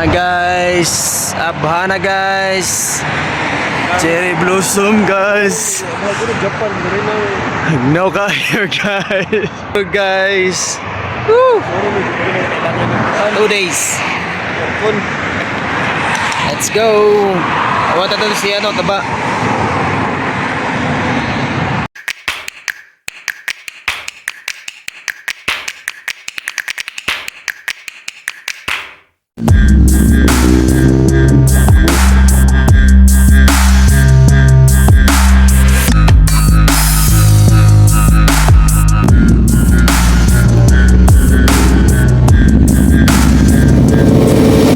na guys. Abha na guys. Cherry blossom guys. No kayo guys. Guys. Woo! 2 days. Let's go. Awat ito si ano taba.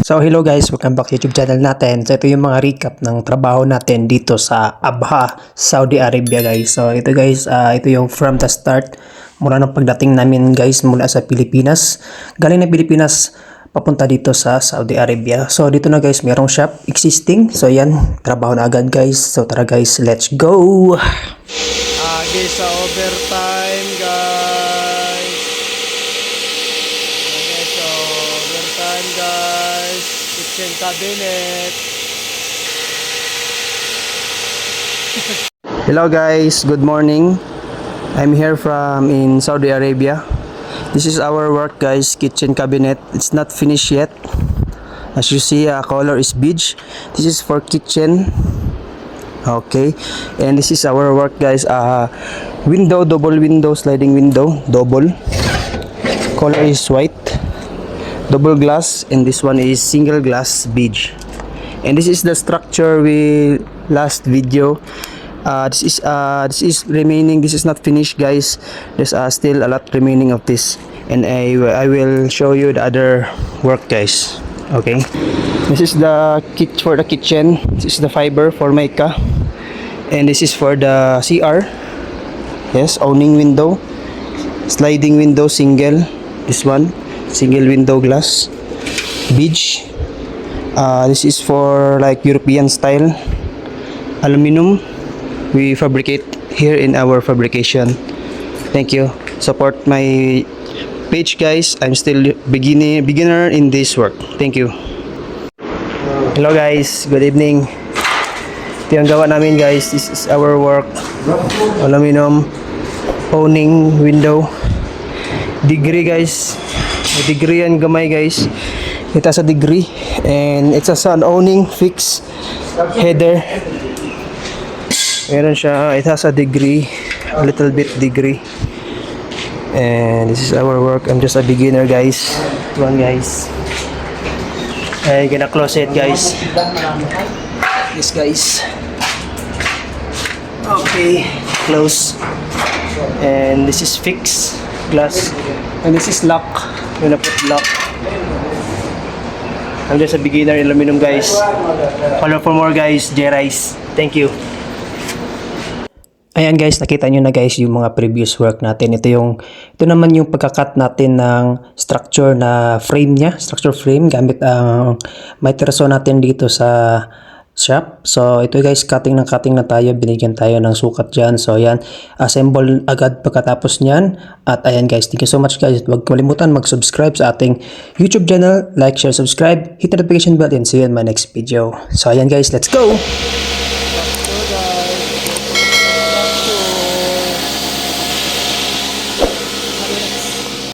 So hello guys, welcome back to YouTube channel natin. So ito yung mga recap ng trabaho natin dito sa Abha, Saudi Arabia guys. So ito guys, ito yung from the start mula ng pagdating namin guys mula sa Pilipinas. Galing na Pilipinas papunta dito sa Saudi Arabia. So dito na guys, mayroong shop existing. So yan, trabaho na agad guys. So tara guys, let's go! Agi sa overtime guys. Okay, so overtime guys. Kitchen cabinet. Hello guys, good morning. I'm here from in Saudi Arabia. This is our work guys, kitchen cabinet. It's not finished yet. As you see, color is beige. This is for kitchen. Okay, and this is our work guys. Window, double window, sliding window, double. Color is white, double glass, and this one is single glass beige. And this is the structure we last video. This is remaining. This is not finished guys. There's still a lot remaining of this, and I will show you the other work guys. Okay, this is the kit for the kitchen. This is the fiber for mica, and this is for the CR. Yes, awning window, sliding window, single. This one, single window glass, beige. This is for like European style, aluminum. We fabricate here in our fabrication. Thank you. Support my page guys. I'm still beginner in this work. Thank you. Hello guys, good evening. Ito yung gawa namin guys. This is our work. Aluminum awning window. Degree guys. Degree yan gamay guys. Ito sa degree, and it's an awning fix header. Meron siya, it has a degree, a little bit degree. And this is our work. I'm just a beginner guys. One guys. I'm gonna close it guys. This guys. Okay, close. And this is fixed glass. And this is lock. I'm gonna put lock. I'm just a beginner in aluminum guys. Follow for more guys. J-Rice. Thank you. Ayan guys, nakita nyo na guys yung mga previous work natin. Ito naman yung pagkakat natin ng structure na frame niya, structure frame gamit ang material natin dito sa shop. So ito guys, cutting na tayo, binigyan tayo ng sukat dyan. So ayan, assemble agad pagkatapos nyan. At ayan guys, thank you so much guys. Huwag kalimutan mag-subscribe sa ating YouTube channel, like, share, subscribe, hit the notification bell, and see you in my next video. So ayan guys, let's go!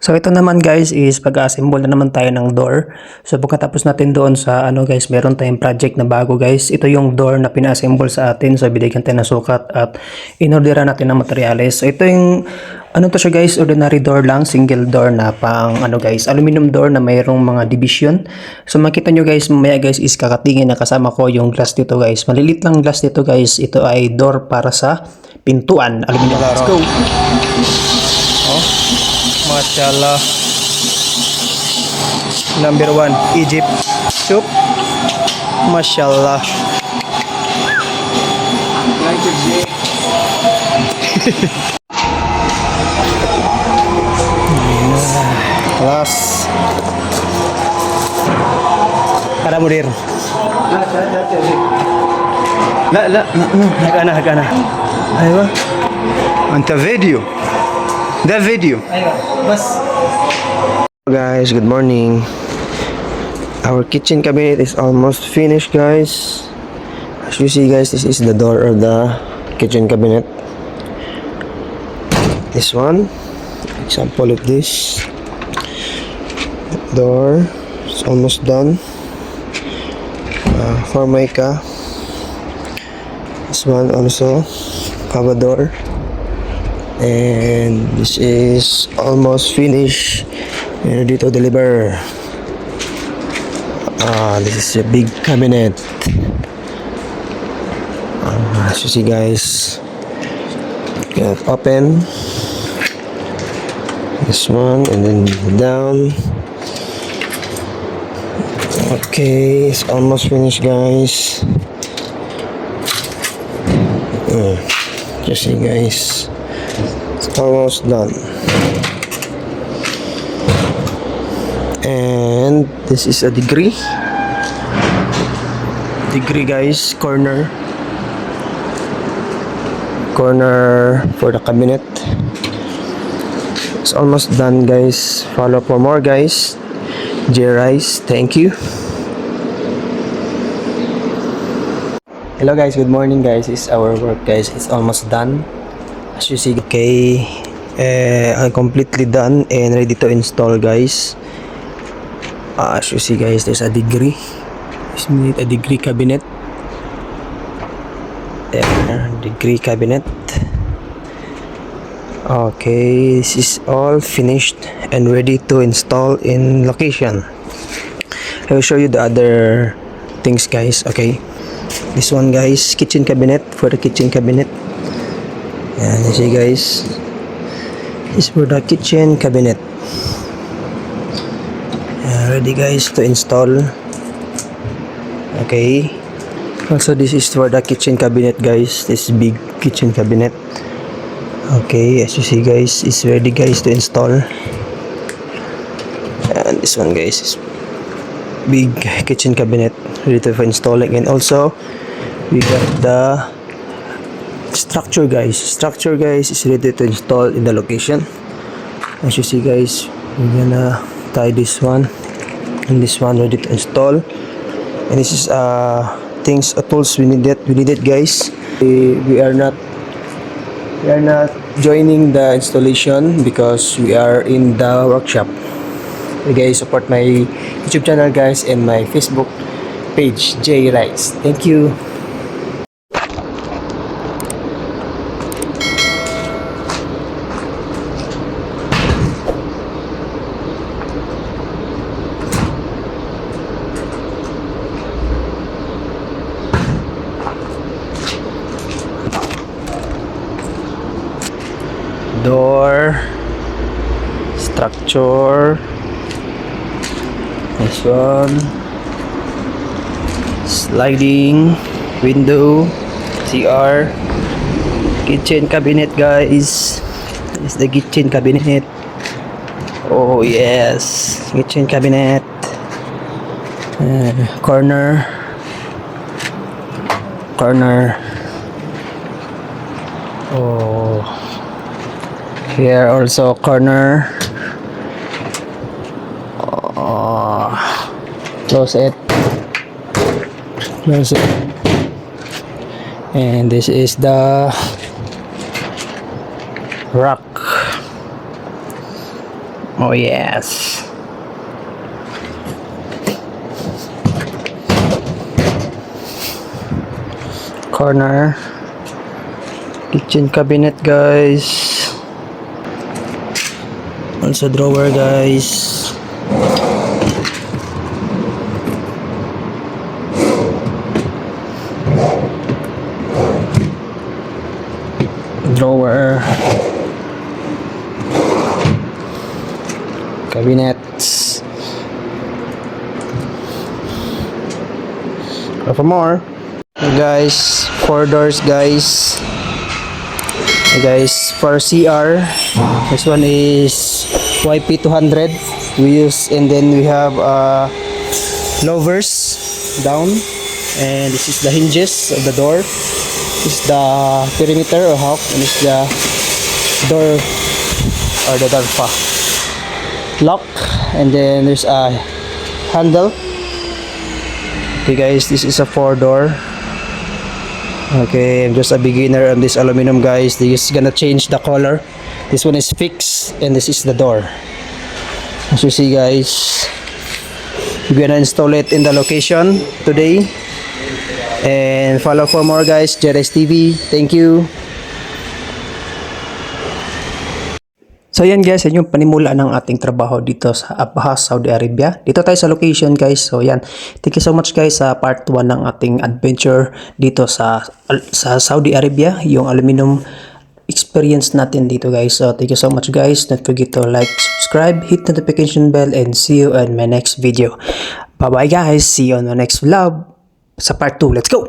So ito naman guys is pag-assemble na naman tayo ng door. So pagkatapos natin doon sa ano guys, meron tayong project na bago guys. Ito yung door na pina-assemble sa atin. So binigyan tayo ng sukat at inorderan natin ng materyales. So ito yung ano to siya guys, ordinary door lang, single door na pang ano guys, aluminum door na mayroong mga division. So makita nyo guys, mamaya guys is kakatingin na kasama ko yung glass dito guys. Malilit lang glass dito guys. Ito ay door para sa pintuan, aluminum. Let's go! Oh. Mashallah. Number 1, Egypt soup. Mashallah. Kelas. Ada mudir. لا هكذا ايوه انت فيديو ده فيديو ايوه بس guys, good morning. Our kitchen cabinet is almost finished, guys. As you see, guys, this is the door of the kitchen cabinet. This one, example of this door is almost done. Formica. This one also have a door, and this is almost finished and ready to deliver. This is a big cabinet. As you see, guys, you can open this one and then down. Okay, it's almost finished, guys. You see, guys, it's almost done. And this is a degree, guys, corner for the cabinet. It's almost done, guys. Follow for more, guys. J Rice, thank you. Hello, guys, good morning, guys. It's our work, guys. It's almost done, as you see. Okay, I'm completely done and ready to install, guys. As you see, guys, there's a degree. A degree cabinet. Degree cabinet. Okay, this is all finished and ready to install in location. I will show you the other things, guys. Okay, this one, guys, kitchen cabinet, for the kitchen cabinet. And you see, guys, this is for the kitchen cabinet. Ready, guys, to install. Okay, also this is for the kitchen cabinet, guys. This big kitchen cabinet. Okay, as you see, guys, it's ready, guys, to install. And this one, guys, is big kitchen cabinet ready for installing. And also we got the structure, guys. Structure, guys, is ready to install in the location. As you see, guys, we're gonna tie this one and this one ready to install. And this is things, tools we needed, guys. We are not joining the installation because we are in the workshop. You guys support my YouTube channel, guys, and my Facebook page, J Rice. Thank you. Door, structure, this one, sliding window, CR, kitchen cabinet, guys. This is the kitchen cabinet. Oh yes, kitchen cabinet. Corner. Oh, here also corner. Close it. And this is the rack. Oh yes. Corner. Kitchen cabinet, guys. Also drawer, guys. Drawer, cabinets. For more, guys, 4 doors, guys. Guys, for CR, this one is YP200 we use, and then we have louvers down, and this is the hinges of the door. This is the perimeter or half, and this is the door or the door lock, and then there's a handle Okay guys, this is a 4-door. Okay, I'm just a beginner on this aluminum guys. This is gonna change the color. This one is fixed and this is the door. As you see guys, we're gonna install it in the location today. And follow for more guys, Jerez TV. Thank you. So yan guys, yan yung panimula ng ating trabaho dito sa Abha, Saudi Arabia. Dito tayo sa location guys. So yan, thank you so much guys sa part 1 ng ating adventure dito sa Saudi Arabia. Yung aluminum experience natin dito guys. So thank you so much guys. Don't forget to like, subscribe, hit notification bell, and see you in my next video. Bye bye guys. See you on the next vlog sa part 2. Let's go!